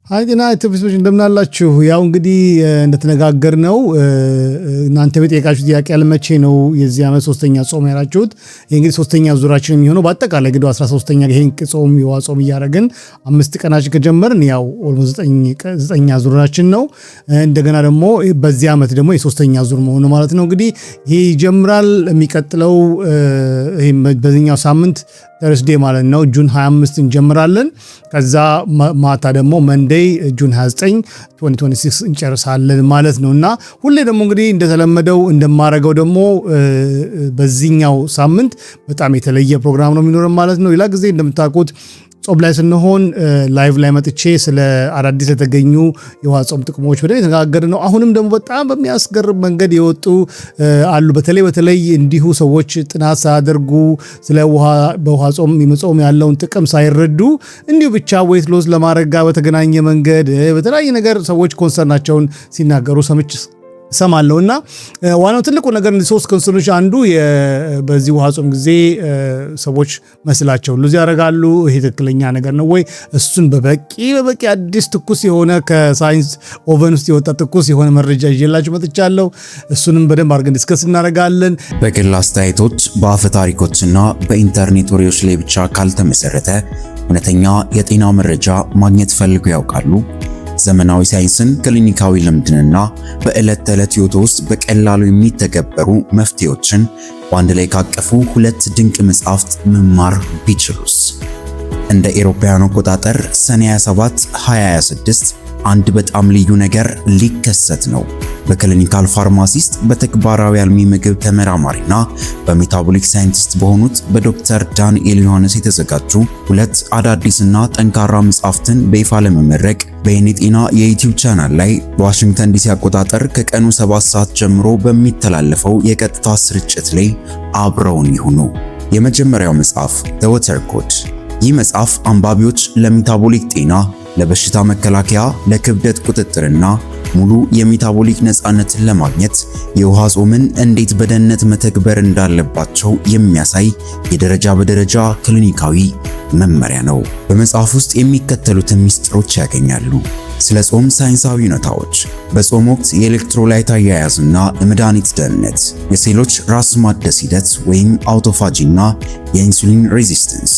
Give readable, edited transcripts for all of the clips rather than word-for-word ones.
አይዲና ኢትዮጵያስ እንደምናላችሁ ያው እንግዲህ እንደተነጋገርነው እናንተ በጠየቃችሁ ጥያቄ ያለመቼ ነው የዚህ ዓመት ሶስተኛ ጾም ያላችሁት እንግዲህ ሶስተኛ ዙራችን የሚሆነው በአጠቃላይ እንግዲህ 13ኛ ይሄን ጾም ይዋጾም ያረጋን 5 ቀናችን ከጀመርን ያው ኦልሞስት 9ኛ ዙራችን ነው እንደገና ደግሞ በዚህ ዓመት ደግሞ የሶስተኛ ዙር መሆኑ ማለት ነው እንግዲህ ይሄ ይጀምራል የሚቀጥለው ይሄ በዚህኛው ሳምንት ተርስዴ ማለት ነው ጁን 25 እንጀምራለን ከዛ ማታ ደግሞ መንዴይ ጁን 29 2026 እንጨርሳለን ማለት ነውና ሁሌ ደግሞ እንግዲህ እንደተለመደው እንደማረጋው ደግሞ በዚህኛው ሳምንት በጣም የተለየ ፕሮግራም ነው የሚኖረን ማለት ነው ሌላ ጊዜ እንደምታውቁት ጾም ላይ ስንሆን ላይቭ ላይ መጥቼ ስለ አዳዲስ የተገኙ የውሃ ጾም ጥቅሞች ወደ ተነጋገር ነው አሁንም ደግሞ በጣም በሚያስገርም መንገድ የወጡ አሉ በተለይ እንዲሁ ሰዎች ጥናት ሳያደርጉ ስለ ውሃ በውሃ ጾም የመጾም ያለውን ጥቅም ሳይረዱ እንዲሁ ብቻ ዌት ሎስ ለማድረግ ጋር በተገናኘ መንገድ በተለያየ ነገር ሰዎች ኮንሰርናቸውን ሲናገሩ ሰማለውና ዋናው ትልቁ ነገር ሶስት ኮንሰርኖች አንዱ በዚህ ውሃ ጾም ጊዜ ሰዎች መስላቸው ሉዝ ያረጋሉ ይሄ ትክክለኛ ነገር ነው ወይ እሱን በበቂ አዲስ ትኩስ የሆነ ከሳይንስ ኦቨን ውስጥ የወጣ ትኩስ የሆነ መረጃ ይዤላችሁ መጥቻለሁ እሱንም በደንብ አድርገን ዲስከስ እናደርጋለን በግል አስተያየቶች በአፈ ታሪኮችና በኢንተርኔት ወሬዎች ላይ ብቻ ካልተመሰረተ እውነተኛ የጤና መረጃ ማግኘት ፈልገው ያውቃሉ ዘመናዊ ሳይንስን ክሊኒካዊ ልምድንና በዕለት ተዕለት ህይወት ውስጥ በቀላሉ የሚተገበሩ መፍትሄዎችን በአንድ ላይ ካቀፉ ሁለት ድንቅ መጻሕፍት መማር ቢችሉስ እንደ አውሮፓውያን አቆጣጠር ሰኔ 27 2026 አንድ በጣም ልዩ ነገር ሊከሰት ነው በክሊኒካል ፋርማሲስት በተግባራዊ አልሚ ምግብ ተመራማሪና በሜታቦሊክ ሳይንቲስት በሆኑት በዶክተር ዳንኤል ዮሐንስ የተዘጋጁ ሁለት አዳዲስና ጠንካራ መጻሕፍትን በይፋ ለመመረቅ በየኔጤና የዩቲዩብ ቻናል ላይ በዋሽንግተን ዲሲ አቆጣጠር ከቀኑ 7 ሰዓት ጀምሮ በሚተላለፈው የቀጥታ ስርጭት ላይ አብረውን ይሁኑ የመጀመሪያው መጽሐፍ The Water Code ይህ መጽሐፍ አንባቢዎች ለሜታቦሊክ ጤና ለበሽታ መከላከያ ለክብደት ቁጥጥርና ሙሉ የሜታቦሊክ ነፃነትን ለማግኘት የውሃ ጾምን እንዴት በደህንነት መተግበር እንዳለባቸው የሚያሳይ የደረጃ በደረጃ ክሊኒካዊ መመሪያ ነው። በመጽሐፍ ውስጥ የሚከተሉትን ሚስጥሮች ያገኛሉ። ስለ ጾም ሳይንሳዊ እውነታዎች፣ በጾም ወቅት የኤሌክትሮላይት አያያዝና የመድኃኒት ደህንነት፣ የሴሎች ራስ ማደስ ሂደት ወይም አውቶፋጂና የኢንሱሊን ሬዚስተንስ።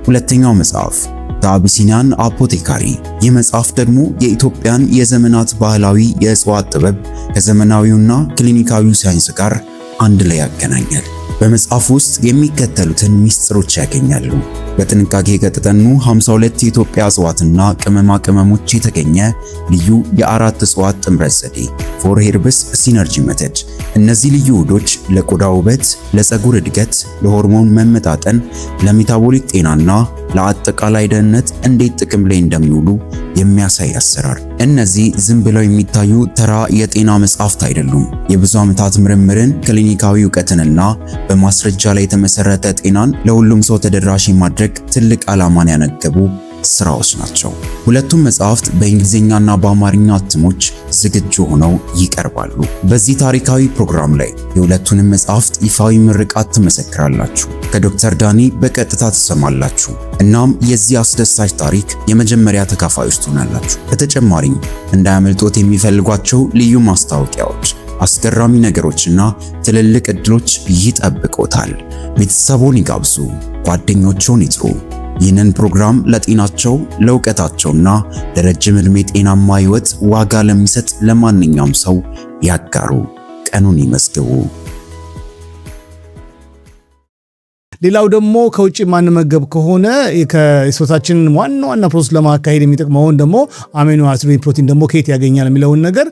ሁለተኛው መጽሐፍ አቢሲኒያን አፖቴካሪ ይህ መጽሐፍ ደግሞ የኢትዮጵያን የዘመናት ባህላዊ የእጽዋት ጥበብ ከዘመናዊውና ክሊኒካዊው ሳይንስ ጋር አንድ ላይ ያገናኛል። በመጽሐፍ ውስጥ የሚከተሉትን ሚስጥሮች ያገኛሉ። በጥንቃቄ ከተጠኑ 52 የኢትዮጵያ እጽዋትና ቅመማ ቅመሞች የተገኘ ልዩ የአራት እጽዋት ጥምረት ዘዴ ፎር ሄርብስ ሲነርጂ ሜተድ እነዚህ ልዩ ውህዶች ለቆዳ ውበት፣ ለፀጉር እድገት፣ ለሆርሞን መመጣጠን፣ ለሜታቦሊክ ጤናና ለአጠቃላይ ደህንነት እንዴት ጥቅም ላይ እንደሚውሉ የሚያሳይ አሰራር። እነዚህ ዝም ብለው የሚታዩ ተራ የጤና መጻሕፍት አይደሉም። የብዙ ዓመታት ምርምርን፣ ክሊኒካዊ ዕውቀትንና በማስረጃ ላይ የተመሰረተ ጤናን ለሁሉም ሰው ተደራሽ ማድረግ ትልቅ ዓላማን ያነገቡ ስራዎች ናቸው። ሁለቱም መጽሐፍት በእንግሊዝኛና በአማርኛ እትሞች ዝግጁ ሆነው ይቀርባሉ። በዚህ ታሪካዊ ፕሮግራም ላይ የሁለቱንም መጽሐፍት ይፋዊ ምርቃት ትመሰክራላችሁ። ከዶክተር ዳኒ በቀጥታ ትሰማላችሁ። እናም የዚህ አስደሳች ታሪክ የመጀመሪያ ተካፋዮች ትሆናላችሁ። በተጨማሪም እንዳያመልጦት የሚፈልጓቸው ልዩ ማስታወቂያዎች፣ አስገራሚ ነገሮችና ትልልቅ ዕድሎች ይጠብቆታል። ቤተሰቦን ይጋብዙ፣ ጓደኞቹን ይጥሩ። ይህንን ፕሮግራም ለጤናቸው ለእውቀታቸውና ለረጅም ዕድሜ ጤናማ ሕይወት ዋጋ ለሚሰጥ ለማንኛውም ሰው ያጋሩ። ቀኑን ይመዝግቡ። ሌላው ደግሞ ከውጪ ማንመገብ ከሆነ ከሰውነታችን ዋና ፕሮሰስ ለማካሄድ የሚጠቅመውን ደግሞ አሚኖ አሲድ ፕሮቲን ደግሞ ከየት ያገኛል የሚለውን ነገር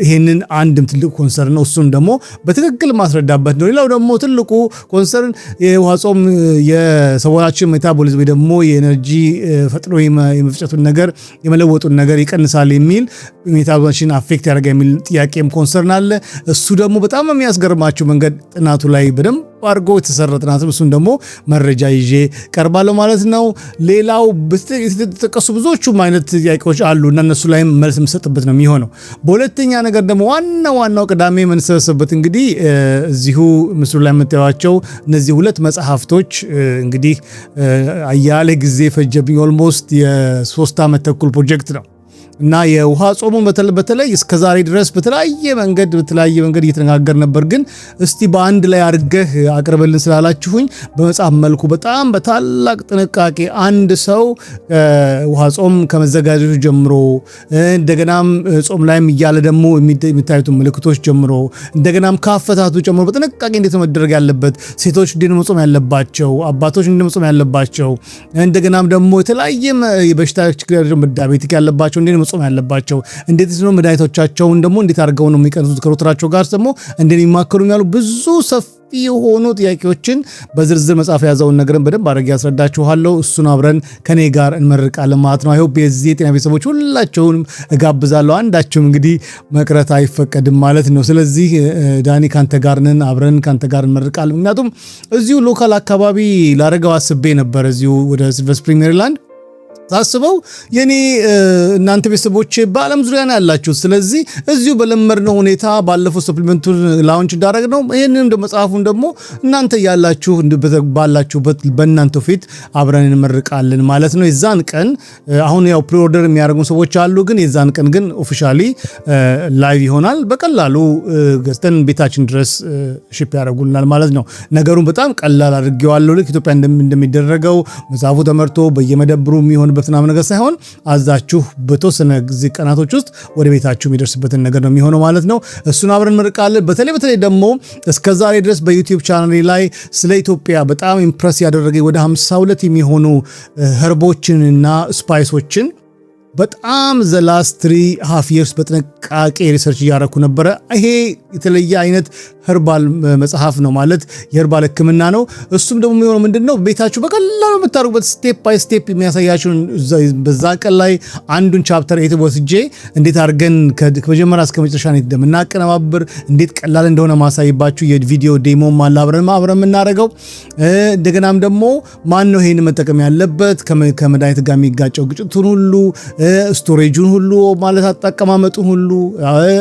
ይሄንን አንድም ትልቁ ኮንሰርን ነው እሱን ደግሞ በትክክል ማስረዳበት ነው ሌላው ደግሞ ትልቁ ኮንሰርን የውሃ ጾም የሰውነታችን ሜታቦሊዝም ወይ ደግሞ የኤነርጂ ፈጥኖ የመፍጨቱን ነገር የመለወጡን ነገር ይቀንሳል የሚል ሜታቦሊዝምን አፌክት ያደርጋል የሚል ጥያቄም ኮንሰርን አለ እሱ ደግሞ በጣም የሚያስገርማችሁ መንገድ ጥናቱ ላይ በደንብ አድርጎ የተሰራ ጥናትም እሱን ደግሞ መረጃ ይዤ ቀርባለሁ ማለት ነው። ሌላው የተጠቀሱ ብዙዎቹም አይነት ጥያቄዎች አሉ እና እነሱ ላይም መልስ የምሰጥበት ነው የሚሆነው። በሁለተኛ ነገር ደግሞ ዋናው ቅዳሜ የምንሰበሰብበት እንግዲህ እዚሁ ምስሉ ላይ የምታዩቸው እነዚህ ሁለት መጽሐፍቶች እንግዲህ አያሌ ጊዜ ፈጀብኝ። ኦልሞስት የ3 ዓመት ተኩል ፕሮጀክት ነው እና የውሃ ጾሙን በተለይ እስከ ዛሬ ድረስ በተለያየ መንገድ እየተነጋገር ነበር። ግን እስቲ በአንድ ላይ አድርገህ አቅርበልን ስላላችሁኝ በመጽሐፍ መልኩ በጣም በታላቅ ጥንቃቄ አንድ ሰው ውሃ ጾም ከመዘጋጀቱ ጀምሮ እንደገናም ጾም ላይም እያለ ደግሞ የሚታዩት ምልክቶች ጀምሮ እንደገናም ካፈታቱ ጀምሮ በጥንቃቄ እንዴት መደረግ ያለበት፣ ሴቶች እንዴት መጾም ያለባቸው፣ አባቶች እንዴት መጾም ያለባቸው፣ እንደገናም ደግሞ የተለያየ በሽታ ችግር ዳያቤቲክ ያለባቸው እንዴት መጾም ያለባቸው፣ እንዴት ነው መድኃኒቶቻቸውን ደግሞ እንዴት አድርገው ነው የሚቀንሱት ከሮትራቸው ጋር ደግሞ እንዴት የሚማከሩ ያሉ ብዙ ሰፊ የሆኑ ጥያቄዎችን በዝርዝር መጽሐፍ የያዘውን ነገርን በደንብ አድርጌ ያስረዳችኋለሁ። እሱን አብረን ከኔ ጋር እንመርቃለን ማለት ነው። አይሆፕ የዚህ የጤና ቤተሰቦች ሁላቸውንም እጋብዛለሁ። አንዳችሁም እንግዲህ መቅረት አይፈቀድም ማለት ነው። ስለዚህ ዳኒ ካንተ ጋር ነን፣ አብረን ካንተ ጋር እንመርቃለን። ምክንያቱም እዚሁ ሎካል አካባቢ ላደርገው አስቤ ነበር እዚሁ ወደ ሲልቨር ስፕሪንግ ሜሪላንድ ሳስበው የኔ እናንተ ቤተሰቦች በዓለም ዙሪያ ነው ያላችሁት። ስለዚህ እዚሁ በለመድነው ሁኔታ ባለፈው ሰፕሊመንቱን ላውንች እንዳደረግነው ይሄንን እንደ መጽሐፉን ደግሞ እናንተ ያላችሁ ባላችሁበት በእናንተ ፊት አብረን እንመርቃለን ማለት ነው። የዛን ቀን አሁን ያው ፕሪኦርደር የሚያደርጉ ሰዎች አሉ፣ ግን የዛን ቀን ግን ኦፊሻሊ ላይቭ ይሆናል። በቀላሉ ገዝተን ቤታችን ድረስ ሺፕ ያደርጉልናል ማለት ነው። ነገሩን በጣም ቀላል አድርጌዋለሁ። ልክ ኢትዮጵያ እንደሚደረገው መጽሐፉ ተመርቶ በየመደብሩ የሚሆን በትናም ነገር ሳይሆን አዛችሁ በተወሰነ ጊዜ ቀናቶች ውስጥ ወደ ቤታችሁ የሚደርስበትን ነገር ነው የሚሆነው ማለት ነው። እሱን አብረን እንመርቃለን። በተለይ ደግሞ እስከዛሬ ድረስ በዩቲዩብ ቻናሌ ላይ ስለ ኢትዮጵያ በጣም ኢምፕረስ ያደረገኝ ወደ 52 የሚሆኑ ህርቦችንና ስፓይሶችን በጣም ዘ ላስት 3.5 years በጥንቃቄ ሪሰርች እያደረኩ ነበረ። ይሄ የተለየ አይነት ህርባል መጽሐፍ ነው ማለት የህርባል ህክምና ነው። እሱም ደግሞ የሚሆነው ምንድነው ቤታችሁ በቀላሉ የምታደርጉበት ስቴፕ ባይ ስቴፕ የሚያሳያችሁን በዛ ቀን ላይ አንዱን ቻፕተር ወስጄ እንዴት አድርገን ከመጀመሪያ እስከ መጨረሻ እንደምናቀነባብር እንዴት ቀላል እንደሆነ ማሳይባችሁ የቪዲዮ ዴሞ ማለ አብረን የምናደርገው። እንደገናም ደግሞ ማን ነው ይሄን መጠቀም ያለበት ከመድኃኒት ጋር የሚጋጨው ግጭቱን ሁሉ ስቶሬጁን ሁሉ ማለት አጠቃቀማመጡን ሁሉ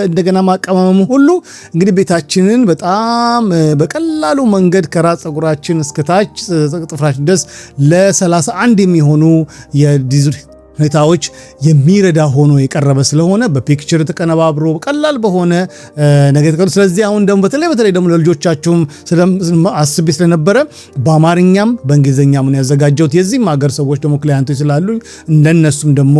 እንደገና ማቀማመሙ ሁሉ እንግዲህ ቤታችንን በጣም በቀላሉ መንገድ ከራስ ፀጉራችን እስከ ታች ጥፍራችን ድረስ ለ31 የሚሆኑ የዲዚዝ ሁኔታዎች የሚረዳ ሆኖ የቀረበ ስለሆነ በፒክቸር ተቀነባብሮ ቀላል በሆነ ነገር ተቀርጾ። ስለዚህ አሁን ደግሞ በተለይ ደግሞ ለልጆቻችሁም አስቤ ስለነበረ በአማርኛም በእንግሊዝኛም ነው ያዘጋጀሁት። የዚህም ሀገር ሰዎች ደግሞ ክላይንቶች ስላሉ እንደነሱም ደግሞ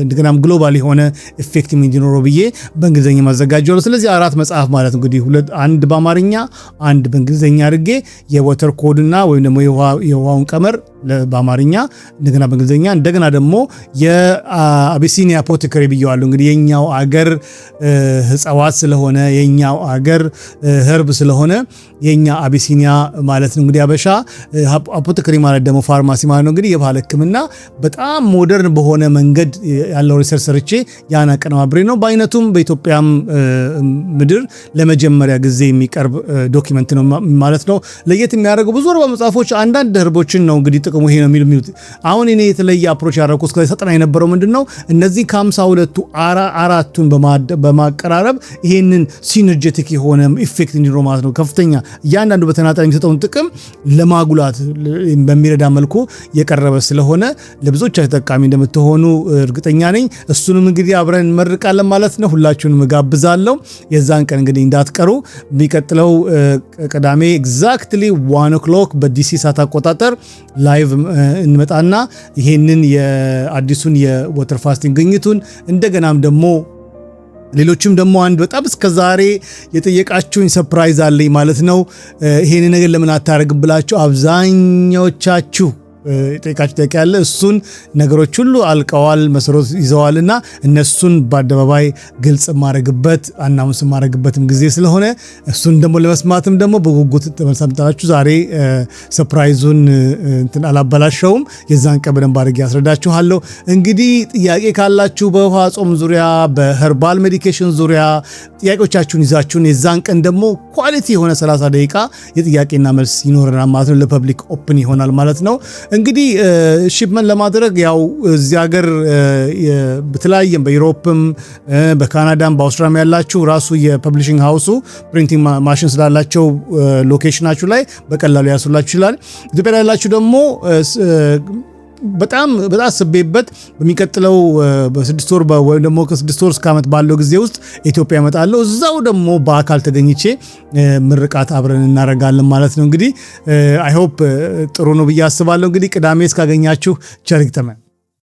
እንደገናም ግሎባል የሆነ ኢፌክት እንዲኖረው ብዬ በእንግሊዝኛ ማዘጋጀው። ስለዚህ 4 መጽሐፍ ማለት እንግዲህ አንድ በአማርኛ አንድ በእንግሊዝኛ አድርጌ የወተር ኮድና ወይም ደግሞ የውሃውን ቀመር በአማርኛ እንደገና በእንግሊዝኛ እንደገና ደግሞ የአቢሲኒያ አፖቴከሪ ብየዋለሁ። እንግዲህ የኛው አገር ህፃዋት ስለሆነ የኛው አገር ህርብ ስለሆነ የኛ አቢሲኒያ ማለት ነው። እንግዲህ አበሻ አፖቴከሪ ማለት ደግሞ ፋርማሲ ማለት ነው። እንግዲህ የባህል ህክምና በጣም ሞደርን በሆነ መንገድ ያለው ሪሰርች ሰርቼ ያን አቀነባብሬ ነው። በአይነቱም በኢትዮጵያም ምድር ለመጀመሪያ ጊዜ የሚቀርብ ዶክመንት ነው ማለት ነው። ለየት የሚያደርገው ብዙ ህርብ መጽሐፎች አንዳንድ ህርቦችን ነው እንግዲህ ጥቅሙ ይሄ ነው የሚሉት። አሁን እኔ የተለየ አፕሮች ያደረኩት እስከ ሰጠና የነበረው ምንድነው እነዚህ ከ52ቱ አራቱን በማቀራረብ ይሄንን ሲነርጀቲክ የሆነ ኢፌክት እንዲኖረው ማለት ነው። ከፍተኛ እያንዳንዱ በተናጠል የሚሰጠውን ጥቅም ለማጉላት በሚረዳ መልኩ የቀረበ ስለሆነ ለብዙዎቻችሁ ተጠቃሚ እንደምትሆኑ እርግጠኛ ነኝ። እሱንም እንግዲህ አብረን እንመርቃለን ማለት ነው። ሁላችሁንም ጋብዛለሁ። የዛን ቀን እንግዲህ እንዳትቀሩ። የሚቀጥለው ቅዳሜ ኤግዛክትሊ 1 o'clock በዲሲ ሰዓት አቆጣጠር ላይቭ እንመጣና ይሄንን የአዲሱን የወተር ፋስቲንግ ግኝቱን እንደገናም ደግሞ ሌሎችም ደግሞ አንድ በጣም እስከዛሬ የጠየቃችሁኝ ሰርፕራይዝ አለኝ ማለት ነው። ይሄን ነገር ለምን አታረግም ብላችሁ አብዛኛዎቻችሁ ጠይቃችሁ ጥያቄ ያለ እሱን ነገሮች ሁሉ አልቀዋል መሰረት ይዘዋልና እነሱን በአደባባይ ግልጽ ማድረግበት አናውንስ ማድረግበትም ጊዜ ስለሆነ እሱን ደግሞ ለመስማትም ደግሞ በጉጉት ተመልሳምጣላችሁ። ዛሬ ሰርፕራይዙን እንትን አላበላሸውም። የዛን ቀን በደንብ አድርጌ ያስረዳችኋለሁ። እንግዲህ ጥያቄ ካላችሁ በውሃ ጾም ዙሪያ በኸርባል ሜዲኬሽን ዙሪያ ጥያቄዎቻችሁን ይዛችሁን የዛን ቀን ደግሞ ኳሊቲ የሆነ 30 ደቂቃ የጥያቄና መልስ ይኖረናል ማለት ነው። ለፐብሊክ ኦፕን ይሆናል ማለት ነው። እንግዲህ ሺፕመንት ለማድረግ ያው እዚህ ሀገር በተለያየም በዩሮፕም በካናዳም በአውስትራሊያም ያላችሁ ራሱ የፐብሊሽንግ ሃውሱ ፕሪንቲንግ ማሽን ስላላቸው ሎኬሽናችሁ ላይ በቀላሉ ያሱላችሁ ይችላል። ኢትዮጵያ ያላችሁ ደግሞ በጣም አስቤበት በሚቀጥለው በ6 ወር ወይም ደግሞ ከ6 ወር እስከ ዓመት ባለው ጊዜ ውስጥ ኢትዮጵያ እመጣለሁ። እዛው ደግሞ በአካል ተገኝቼ ምርቃት አብረን እናደርጋለን ማለት ነው። እንግዲህ አይ ሆፕ ጥሩ ነው ብዬ አስባለሁ። እንግዲህ ቅዳሜ እስካገኛችሁ ቸር ይግጠመን።